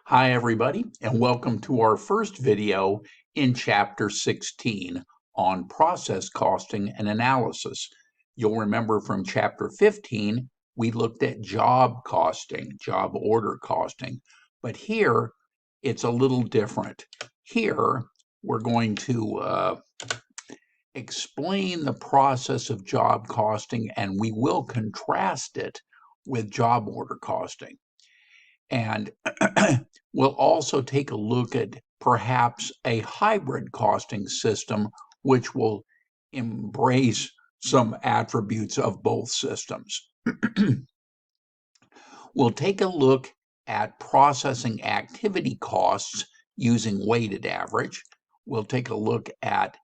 Hi everybody, and welcome to our first video in Chapter 16 on process costing and analysis. You'll remember from Chapter 15, we looked at job costing, job order costing, but here it's a little different. Here we're going to explain the process of job costing, and we will contrast it with job order costing. And we'll also take a look at perhaps a hybrid costing system, which will embrace some attributes of both systems. We'll take a look at processing activity costs using weighted average. We'll take a look at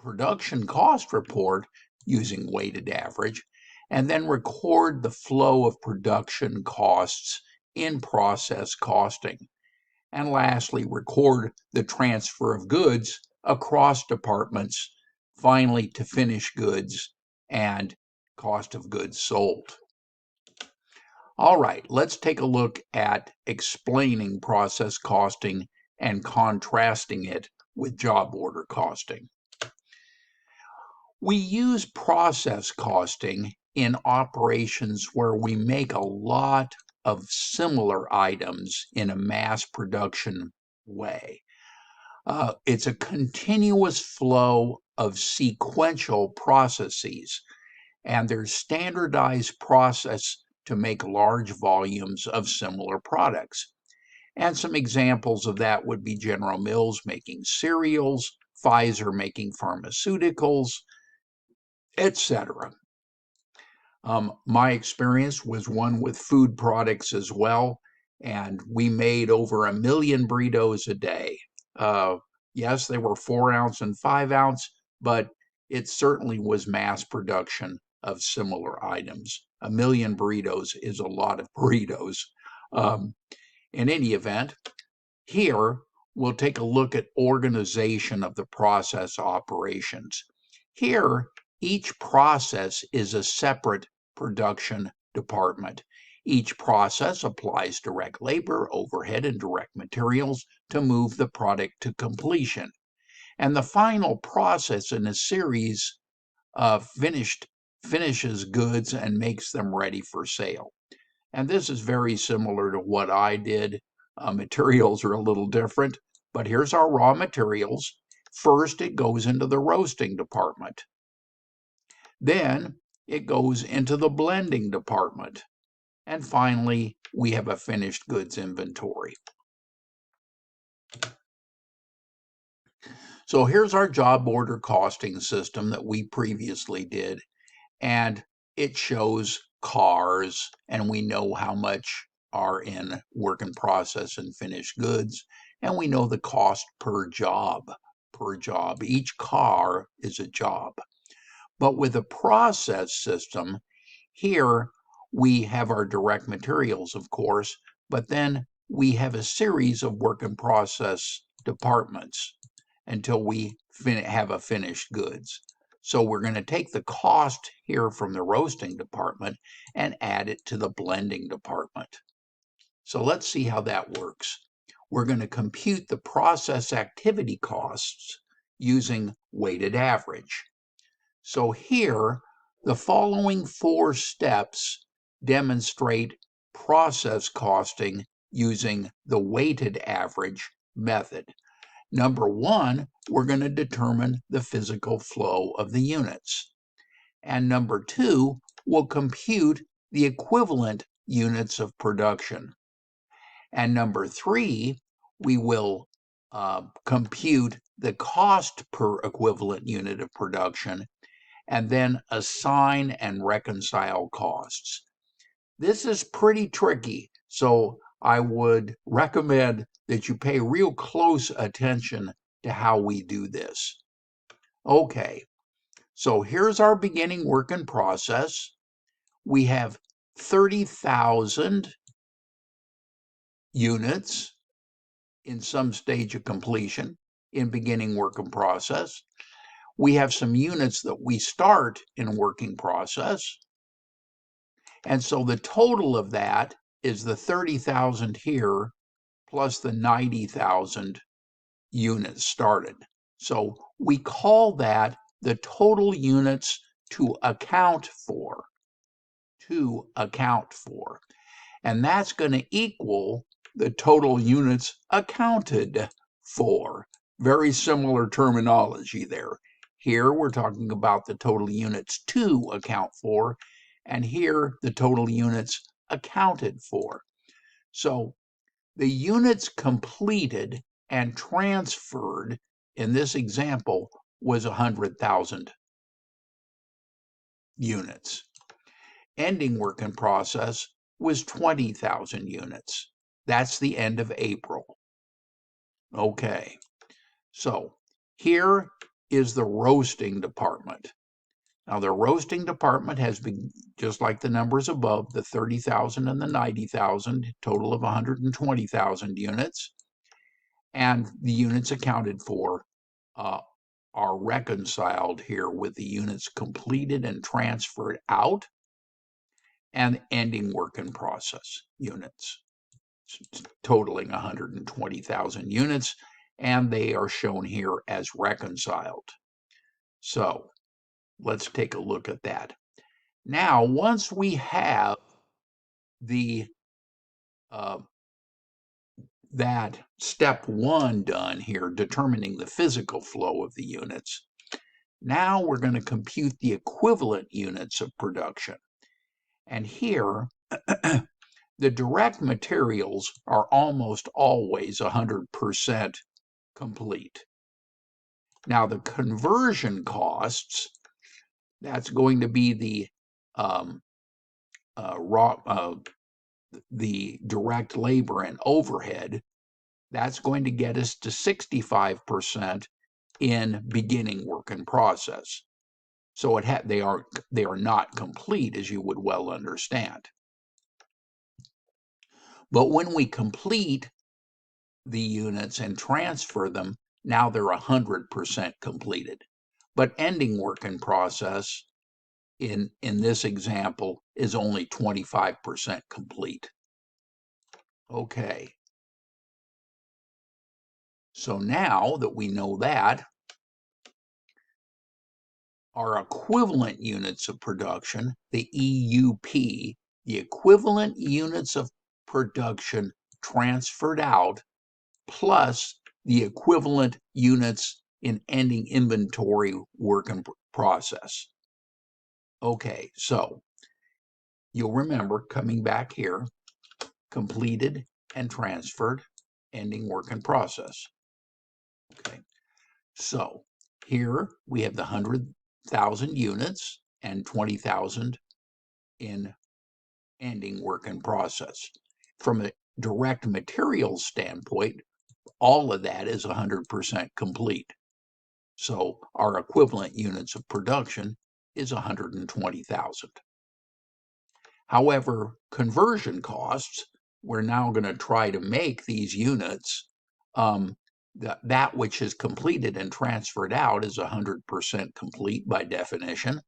production cost report using weighted average, and then record the flow of production costs in process costing. And lastly, record the transfer of goods across departments, finally to finished goods and cost of goods sold. All right, let's take a look at explaining process costing and contrasting it with job order costing. We use process costing in operations where we make a lot of similar items in a mass production way. It's a continuous flow of sequential processes, and there's standardized process to make large volumes of similar products. And some examples of that would be General Mills making cereals, Pfizer making pharmaceuticals, etc. My experience was one with food products as well, and we made over 1 million burritos a day. Yes, they were 4-ounce and 5-ounce, but it certainly was mass production of similar items. 1 million burritos is a lot of burritos. In any event, here we'll take a look at organization of the process operations. Here, each process is a separate production department. Each process applies direct labor, overhead, and direct materials to move the product to completion. And the final process in a series finishes goods and makes them ready for sale. And this is very similar to what I did. Materials are a little different, but here's our raw materials. First, it goes into the roasting department. Then it goes into the blending department. And finally, we have a finished goods inventory. So here's our job order costing system that we previously did. And it shows cars, and we know how much are in work in process and finished goods. And we know the cost per job. Each car is a job. But with a process system, here we have our direct materials, of course, but then we have a series of work in process departments until we have a finished goods. So we're going to take the cost here from the roasting department and add it to the blending department. So let's see how that works. We're going to compute the process activity costs using weighted average. So here, the following 4 steps demonstrate process costing using the weighted average method. Number 1, we're going to determine the physical flow of the units. And number 2, we'll compute the equivalent units of production. And number 3, we will compute the cost per equivalent unit of production, and then assign and reconcile costs. This is pretty tricky, so I would recommend that you pay real close attention to how we do this. Okay, so here's our beginning work in process. We have 30,000 units in some stage of completion in beginning work in process. We have some units that we start in working process. And so the total of that is the 30,000 here plus the 90,000 units started. So we call that the total units to account for. And that's going to equal the total units accounted for. Very similar terminology there. Here we're talking about the total units to account for, and here the total units accounted for. So the units completed and transferred in this example was 100,000 units. Ending work in process was 20,000 units. That's the end of April. Okay, so here is the roasting department. Now the roasting department has been, just like the numbers above, the 30,000 and the 90,000, total of 120,000 units. And the units accounted for are reconciled here with the units completed and transferred out and ending work in process units, totaling 120,000 units, and they are shown here as reconciled. So let's take a look at that. Now, once we have the that step one done here, determining the physical flow of the units, now we're going to compute the equivalent units of production. And here, the direct materials are almost always 100% complete. Now the conversion costs, that's going to be the direct labor and overhead. That's going to get us to 65% in beginning work in process. So they are not complete, as you would well understand. But when we complete the units and transfer them, now they're 100% completed. But ending work in process in this example is only 25% complete. Okay. So now that we know that, our equivalent units of production, the EUP, the equivalent units of production transferred out, plus the equivalent units in ending inventory work in process. Okay, so you'll remember, coming back here, completed and transferred, ending work in process. Okay, so here we have the 100,000 units and 20,000 in ending work in process. From a direct materials standpoint, all of that is 100% complete. So our equivalent units of production is 120,000. However, conversion costs, we're now going to try to make these units, that which is completed and transferred out is 100% complete by definition,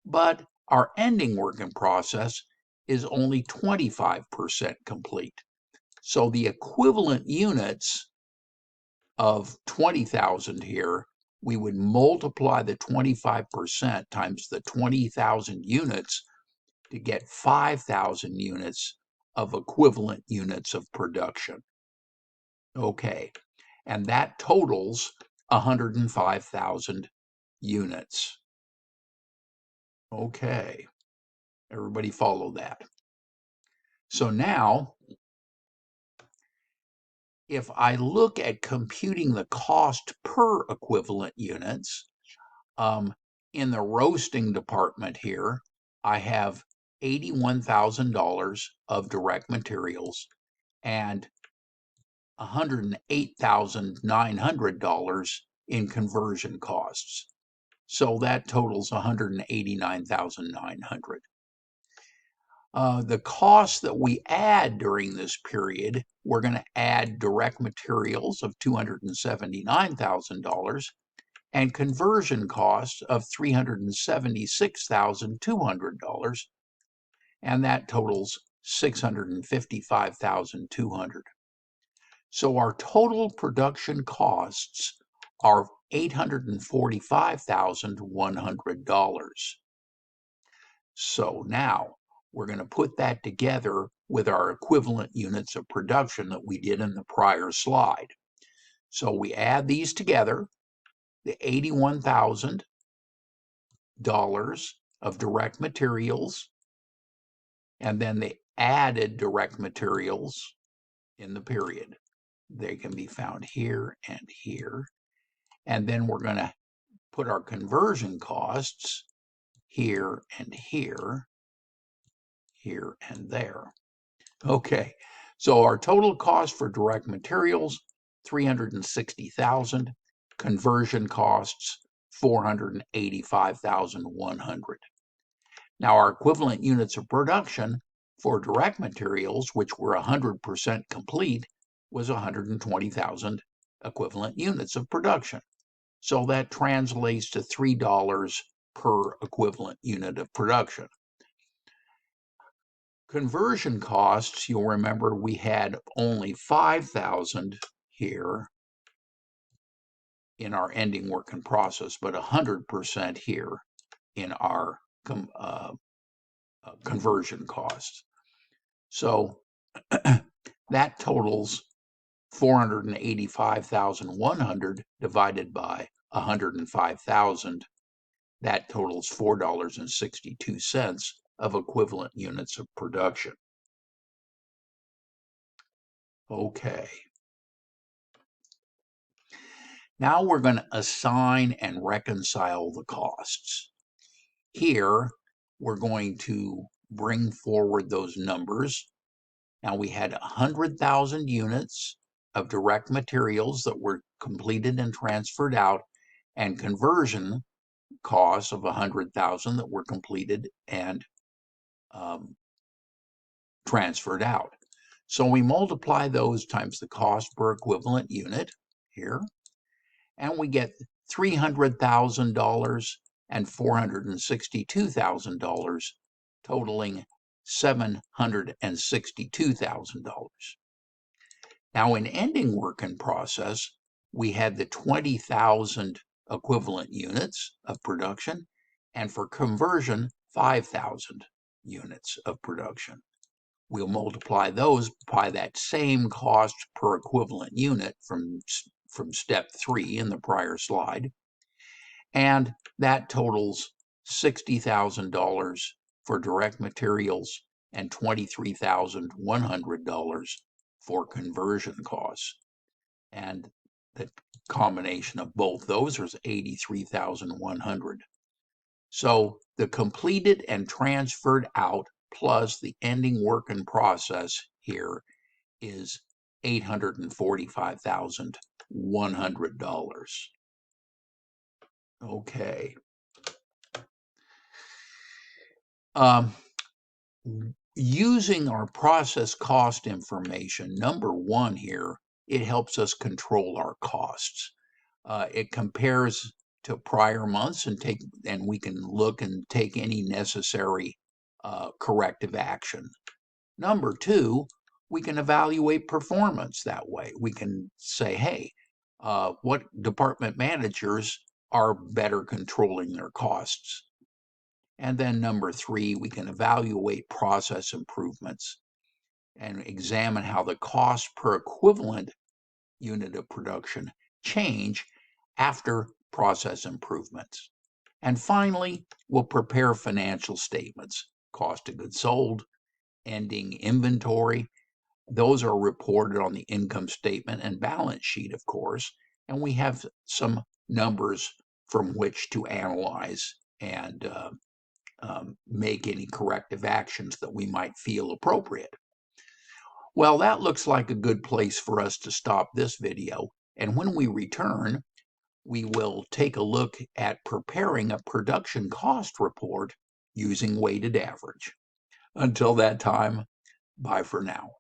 but our ending work in process is only 25% complete. So the equivalent units of 20,000 here, we would multiply the 25% times the 20,000 units to get 5,000 units of equivalent units of production. Okay, and that totals 105,000 units. Okay, everybody follow that. So now, if I look at computing the cost per equivalent units, in the roasting department here, I have $81,000 of direct materials and $108,900 in conversion costs. So that totals $189,900. The costs that we add during this period, we're going to add direct materials of $279,000 and conversion costs of $376,200, and that totals $655,200. So our total production costs are $845,100. So now we're going to put that together with our equivalent units of production that we did in the prior slide. So we add these together, the $81,000 of direct materials, and then the added direct materials in the period. They can be found here and here. And then we're going to put our conversion costs here and here, here and there. Okay, so our total cost for direct materials, $360,000. Conversion costs, $485,100. Now our equivalent units of production for direct materials, which were 100% complete, was 120,000 equivalent units of production. So that translates to $3 per equivalent unit of production. Conversion costs, you'll remember we had only 5,000 here in our ending work in process, but 100% here in our conversion costs. So that totals 485,100 divided by 105,000. That totals $4.62 of equivalent units of production. Okay. Now we're going to assign and reconcile the costs. Here, we're going to bring forward those numbers. Now we had 100,000 units of direct materials that were completed and transferred out, and conversion costs of 100,000 that were completed and transferred out. So we multiply those times the cost per equivalent unit here, and we get $300,000 and $462,000, totaling $762,000. Now in ending work in process, we had the 20,000 equivalent units of production, and for conversion, 5,000 units of production. We'll multiply those by that same cost per equivalent unit from step 3 in the prior slide, and that totals $60,000 for direct materials and $23,100 for conversion costs. And the combination of both those is $83,100. So the completed and transferred out plus the ending work in process here is $845,100. Okay. Using our process cost information, number one here, it helps us control our costs. It compares to prior months and we can look and take any necessary corrective action. Number two, we can evaluate performance that way. We can say, hey, what department managers are better controlling their costs? And then number three, we can evaluate process improvements and examine how the cost per equivalent unit of production change after process improvements. And finally, we'll prepare financial statements, cost of goods sold, ending inventory. Those are reported on the income statement and balance sheet, of course, and we have some numbers from which to analyze and make any corrective actions that we might feel appropriate. Well, that looks like a good place for us to stop this video, and when we return, we will take a look at preparing a production cost report using weighted average. Until that time, bye for now.